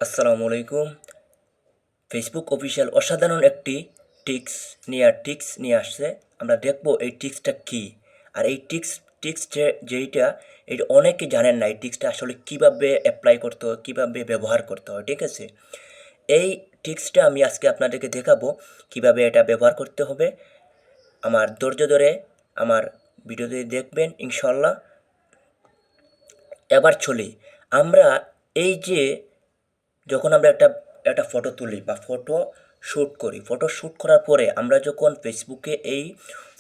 আসসালামু আলাইকুম। Facebook official অসাধারণ একটি টিক্স নিয়ে আসছে। আমরা দেখব এই টিক্সটা কী। আর এই টিক্স যেইটা এটা অনেকে জানেন না এই টিক্সটা আসলে কিভাবে অ্যাপ্লাই করতে হয়, কীভাবে ব্যবহার করতে হয়, ঠিক আছে? এই টিক্সটা আমি আজকে আপনাদেরকে দেখাবো কিভাবে এটা ব্যবহার করতে হবে। আমার ধৈর্য ধরে আমার ভিডিওটি দেখবেন ইনশাল্লাহ। এবার চলি আমরা এই যে যখন আমরা একটা একটা ফটো তুলি বা ফটো শ্যুট করি, ফটো শ্যুট করার পরে আমরা যখন ফেসবুকে এই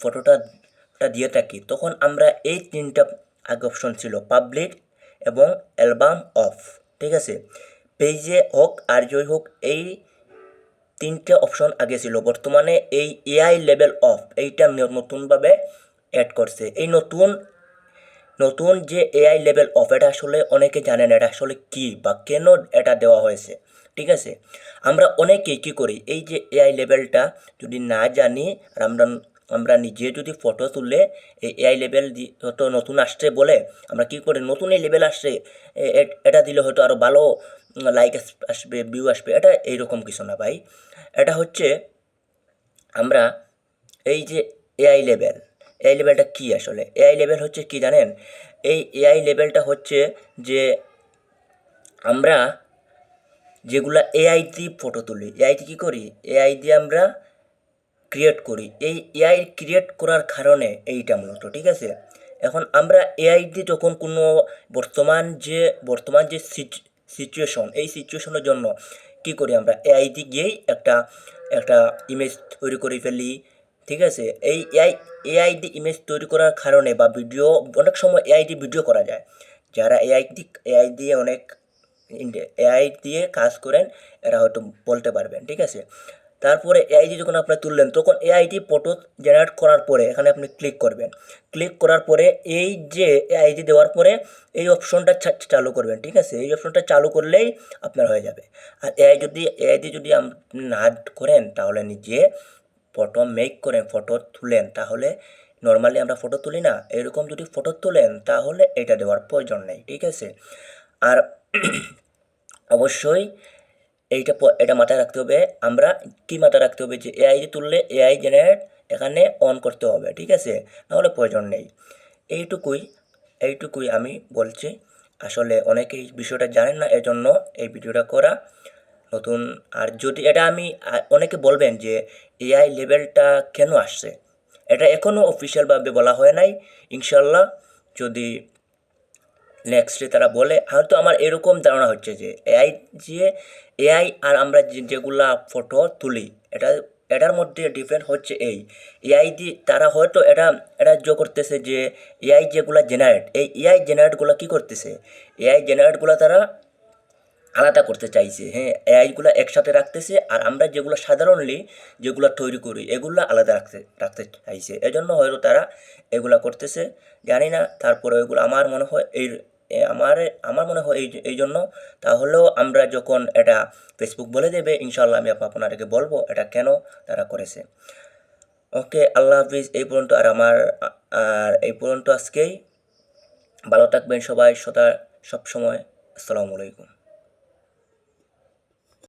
ফটোটা দিয়ে থাকি, তখন আমরা এই তিনটা আগে অপশন ছিল পাবলিক এবং অ্যালবাম অফ, ঠিক আছে? পেজে হোক আর জয় হোক, এই তিনটে অপশন আগে ছিল। বর্তমানে এই এআই লেভেল অফ এইটা নতুনভাবে অ্যাড করছে। এই নতুন নতুন যে এআই লেভেল অফ, এটা আসলে অনেকে জানেন এটা আসলে কী বা কেন এটা দেওয়া হয়েছে, ঠিক আছে? আমরা অনেকেই কী করি, এই যে এআই লেভেলটা যদি না জানি আর আমরা নিজে যদি ফটো তুলে এই এআই লেভেল হয়তো নতুন আসছে বলে আমরা কী করি, নতুন এই লেভেল আসছে এটা দিলে হয়তো আরও ভালো লাইক আসবে, ভিউ আসবে। এটা এইরকম কিছু না ভাই। এটা হচ্ছে আমরা এই যে এআই লেভেলটা কী আসলে? এআই লেভেল হচ্ছে কি জানেন? এই এআই লেভেলটা হচ্ছে যে আমরা যেগুলা এআই দিয়ে ফটো তুলি, এআই দিয়ে কী করি, এআই দিয়ে আমরা ক্রিয়েট করি। এই এআই ক্রিয়েট করার কারণে এইটা মূলত, ঠিক আছে? এখন আমরা এআই দিয়ে যখন কোনো বর্তমান যে সিচুয়েশন, এই সিচুয়েশনের জন্য কী করি, আমরা এআই দিয়ে গিয়েই একটা একটা ইমেজ তৈরি করে ফেলি, ঠিক আছে? এই এআই দিয়ে ইমেজ তৈরি করার কারণে বা ভিডিও, অনেক সময় এআই দিয়ে ভিডিও করা যায়। যারা এআই দিয়ে অনেক এআই দিয়ে কাজ করেন এরা হয়তো বলতে পারবেন, ঠিক আছে? তারপরে এআই দিয়ে যখন আপনারা তুললেন, তখন এআই দিয়ে ফটো জেনারেট করার পরে এখানে আপনি ক্লিক করবেন। ক্লিক করার পরে এই যে এআই দিয়ে দেওয়ার পরে এই অপশনটা চালু করবেন, ঠিক আছে? এই অপশনটা চালু করলেই আপনার হয়ে যাবে। আর এআই দিয়ে যদি আপনি না করেন, তাহলে নিজে ফটো মেক করেন, ফটো তুলেন, তাহলে নর্মালি আমরা ফটো তুলি না, এরকম যদি ফটো তোলেন তাহলে এটা দেওয়ার প্রয়োজন নেই, ঠিক আছে? আর অবশ্যই এটা মাথায় রাখতে হবে। আমরা কি মাথায় রাখতে হবে, যে এআই দিয়ে তুললে এআই জেনারেট এখানে অন করতে হবে, ঠিক আছে? নাহলে প্রয়োজন নেই। এইটুকুই এইটুকুই আমি বলছি। আসলে অনেকে এই বিষয়টা জানেন না, এজন্য এই ভিডিওটা করা নতুন। আর যদি এটা আমি অনেকে বলবেন যে এআই লেভেলটা কেন আসছে, এটা এখনও অফিসিয়ালভাবে বলা হয় নাই। ইনশাল্লাহ যদি নেক্সটে তারা বলে, হয়তো আমার এরকম ধারণা হচ্ছে যে এআই আর আমরা যেগুলা ফটো তুলি, এটার মধ্যে ডিফারেন্ট হচ্ছে এআই দিয়ে তারা হয়তো এটা করতেছে যে এআই যেগুলা এই এআই জেনারেটগুলো কী করতেছে, এআই জেনারেটগুলো তারা আলাদা করতে চাইছে, হ্যাঁ, এআইগুলো একসাথে রাখতেছে। আর আমরা যেগুলো তৈরি করি এগুলো আলাদা রাখতে চাইছে, এজন্য হয়তো তারা এগুলা করতেছে, জানি না। তারপরে এগুলো আমার মনে হয় আমার মনে হয় এই জন্য। তাহলেও আমরা যখন এটা ফেসবুক বলে দেবে, ইনশাল্লাহ আমি আপনাদেরকে বলবো এটা কেন তারা করেছে। ওকে, আল্লাহ হাফিজ। এই পর্যন্ত আজকেই। ভালো থাকবেন সবাই সব সময়। আসসালামু আলাইকুম।